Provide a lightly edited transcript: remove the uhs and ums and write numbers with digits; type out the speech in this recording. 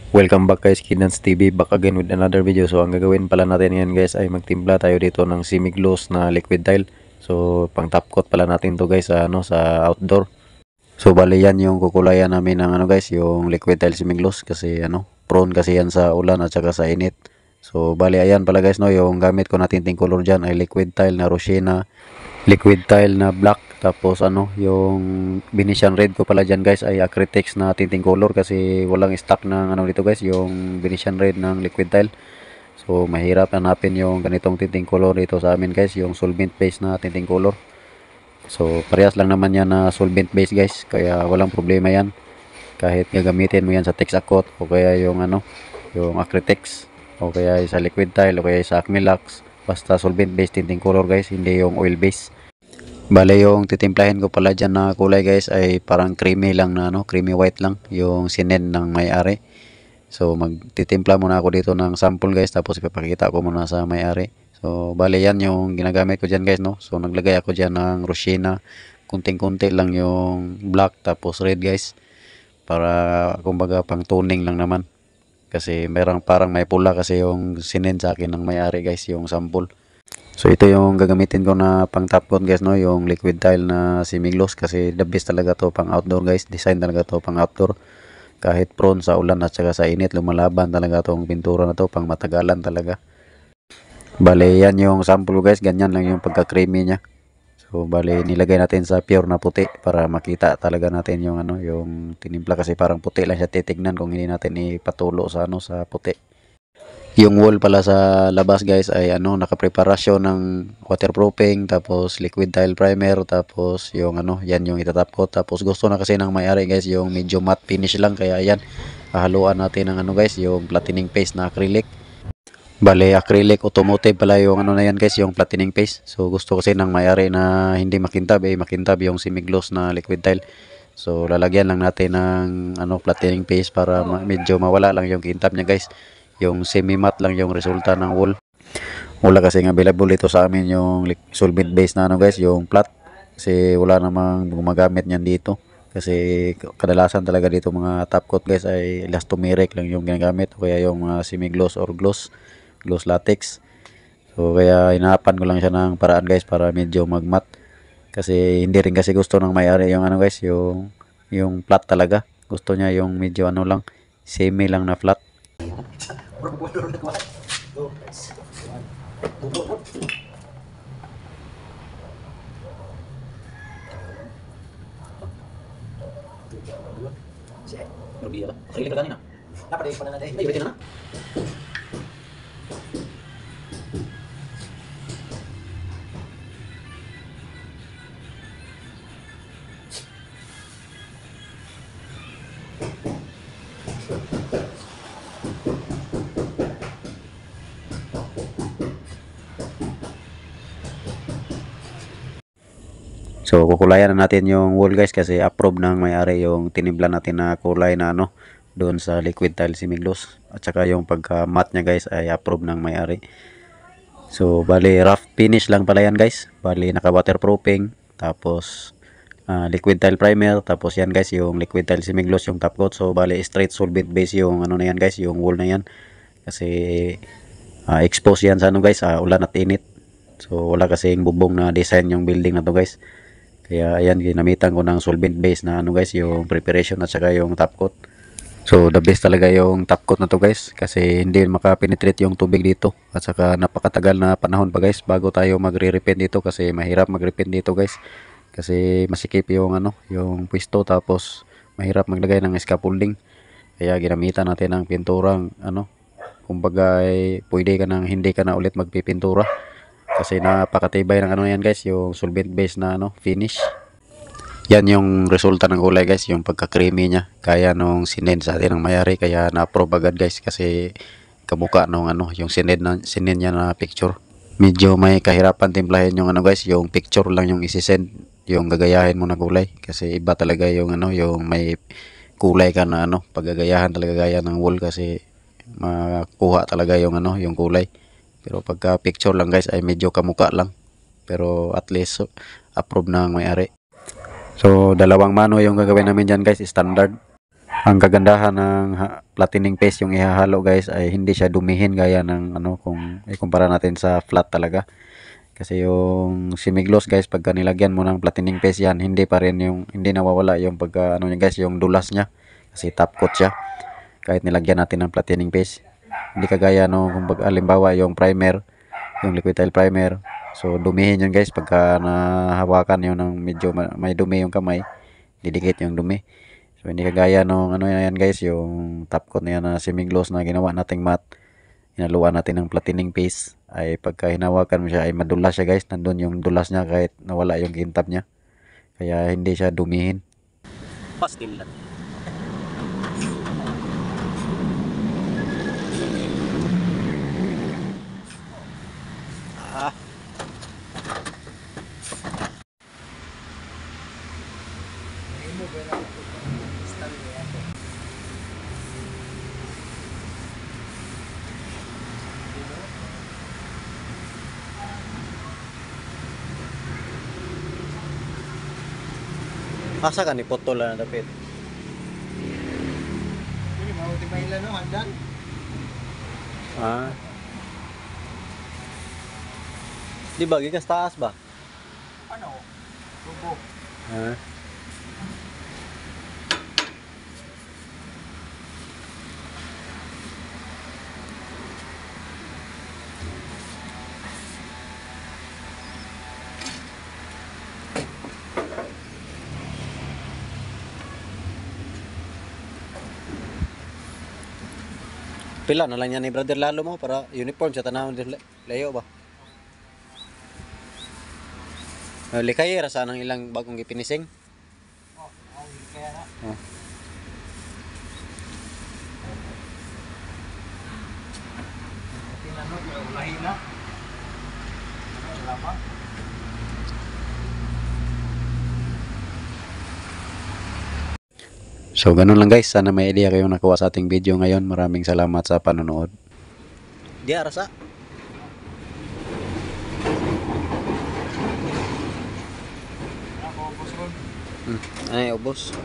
Welcome back guys, Kidnans TV, back again with another video. So ang gagawin pala natin ngayon guys ay magtimpla tayo dito ng semi-gloss na liquid tile. So pang top coat pala natin to guys sa outdoor. So bali yan yung kukulayan namin ng guys, yung liquid tile semi-gloss kasi prone kasi yan sa ulan at saka sa init. So bali ayan pala guys yung gamit ko na tinting color diyan ay liquid tile na Rosina, liquid tile na black, tapos yung Venetian red ko pala dyan guys ay Acrytex na tinting color kasi walang stock ng dito guys, yung Venetian red ng liquid tile. So mahirap hanapin yung ganitong tinting color dito sa amin guys, yung solvent base na tinting color. So parehas lang naman yan na solvent base guys, kaya walang problema yan kahit gagamitin mo yan sa Texacoat o kaya yung yung Acrytex o kaya sa liquid tile o kaya sa Acrylax. Basta solvent base tinting color guys, hindi yung oil base. Bale yung titimplahin ko pala dyan na kulay guys ay parang creamy lang na creamy white lang yung sinen ng may-ari. So magtitimpla muna ako dito ng sample guys, tapos ipapakita ko muna sa may-ari. So bale yan yung ginagamit ko dyan guys So naglagay ako dyan ng Rosina, kunting-kunti lang yung black tapos red guys, para kumbaga pang toning lang naman. Kasi parang may pula kasi yung sinen sa akin ng may-ari guys, yung sample. So ito yung gagamitin ko na pang top coat guys yung liquid tile na semi-gloss kasi the best talaga to pang outdoor guys, design talaga to pang outdoor. Kahit prone sa ulan at saka sa init, lumalaban talaga tong pintura na to, pang matagalan talaga. Bale yan yung sample guys, ganyan lang yung pagka-creamy niya. So bale nilagay natin sa pure na puti para makita talaga natin yung yung tinimpla kasi parang puti lang siya titignan kung hindi natin ipatulo sa sa puti. Yung wall pala sa labas guys ay nakapreparasyon ng waterproofing, tapos liquid tile primer, tapos yung yan yung itatap ko. Tapos gusto na kasi ng may-ari guys yung medyo matte finish lang, kaya yan hahaluan natin ng guys, yung platinum paste na acrylic. Bale acrylic automotive pala yung na yan guys, yung platinum paste. So gusto kasi ng may-ari na hindi makintab, makintab yung semi-gloss na liquid tile. So lalagyan lang natin ng platinum paste para medyo mawala lang yung kintab niya guys. Yung semi-matte lang yung resulta ng wall. Wala kasi available dito sa amin yung solvent base na guys, yung flat. Kasi wala namang gumagamit niyan dito. Kasi kadalasan talaga dito mga top coat guys ay elastomeric lang yung ginagamit, o kaya yung semi-gloss or gloss latex. So kaya hinahapan ko lang siya ng paraan guys para medyo mag-matte. Kasi hindi rin kasi gusto ng may-ari yung guys, yung flat talaga. Gusto niya yung medyo lang, semi lang na flat. So kukulayan na natin yung wall guys kasi approve ng may-ari yung tinimpla natin na kulay na doon sa liquid tile semi-gloss, at saka yung pagka matte niya guys ay approve ng may-ari. So bali rough finish lang pala yan guys. Bali naka waterproofing, tapos liquid tile primer, tapos yan guys yung liquid tile semi-gloss yung top coat. So bali straight solvent base yung na yan guys, yung wall na yan kasi expose yan sa guys, ulan at init. So wala kasing bubong na design yung building na to guys. Kaya ayan, ginamitan ko ng solvent base na guys, yung preparation at saka yung top coat. So the best talaga yung top coat na to guys kasi hindi makapenetrate yung tubig dito, at saka napakatagal na panahon pa guys bago tayo magre-repaint dito kasi mahirap mag-repaint dito guys. Kasi masikip yung yung pwesto, tapos mahirap maglagay ng scaffolding. Kaya ginamitan natin ng pinturang kumbaga pwede ka nang hindi ka na ulit magpipintura. Kasi napakatibay ng yan guys, yung solvent base na finish. Yan yung resulta ng kulay guys, yung pagka-creamy niya. Kaya nung sinend sa atin ng may-ari, kaya na-approve agad guys kasi kamukha nung yung sinend niya na picture. Medyo may kahirapan timplahin yung guys, yung picture lang yung isi-send, yung gagayahin mo na kulay. Kasi iba talaga yung yung may kulay ka na paggagayahan talaga gaya ng wall kasi makuha talaga yung yung kulay. Pero pagka picture lang guys ay medyo kamukha lang. Pero at least approve ng may-ari. So dalawang mano yung gagawin namin dyan guys, standard. Ang kagandahan ng flattening paste yung ihahalo guys ay hindi siya dumihin gaya ng ano kung ikumpara natin sa flat talaga. Kasi yung semi-gloss guys, pagka nilagyan mo ng flattening paste yan, hindi pa rin yung, hindi nawawala yung pagka ano niya guys, yung dulas niya. Kasi top coat siya. Kahit nilagyan natin ng flattening paste. Hindi kagaya no, kung halimbawa yung primer, yung liquid tile primer. So dumihin yun guys, pagka nahawakan yun ng medyo may dumi yung kamay, didikit yung dumi. So hindi kagaya nung ano yan guys, yung top coat na yan na semi-gloss na ginawa nating matte. Hinaluan natin ng flattening paste ay pagka hinawakan mo siya ay madulas siya guys. Nandun yung dulas niya kahit nawala yung kintab niya. Kaya hindi siya dumihin. Pastil lang. Ah. Asa ka ni putol na dapit? Ini mau tiba no handan. Ah. Di bagi ka sa taas ba? Ano? Tubo. Ah. Pila na lang yan ni Brother Lalo mo para uniform sa tanawon layo ba? Likay rasa ng ilang bagong gipinising. Oh, kaya na. Oh. Tinanong yung ulahin na. Ano lamang? So ganun lang guys. Sana may idea kayong nakuha sa ating video ngayon. Maraming salamat sa panonood. Di rasa. Ako, boss ko. Ay, ubos.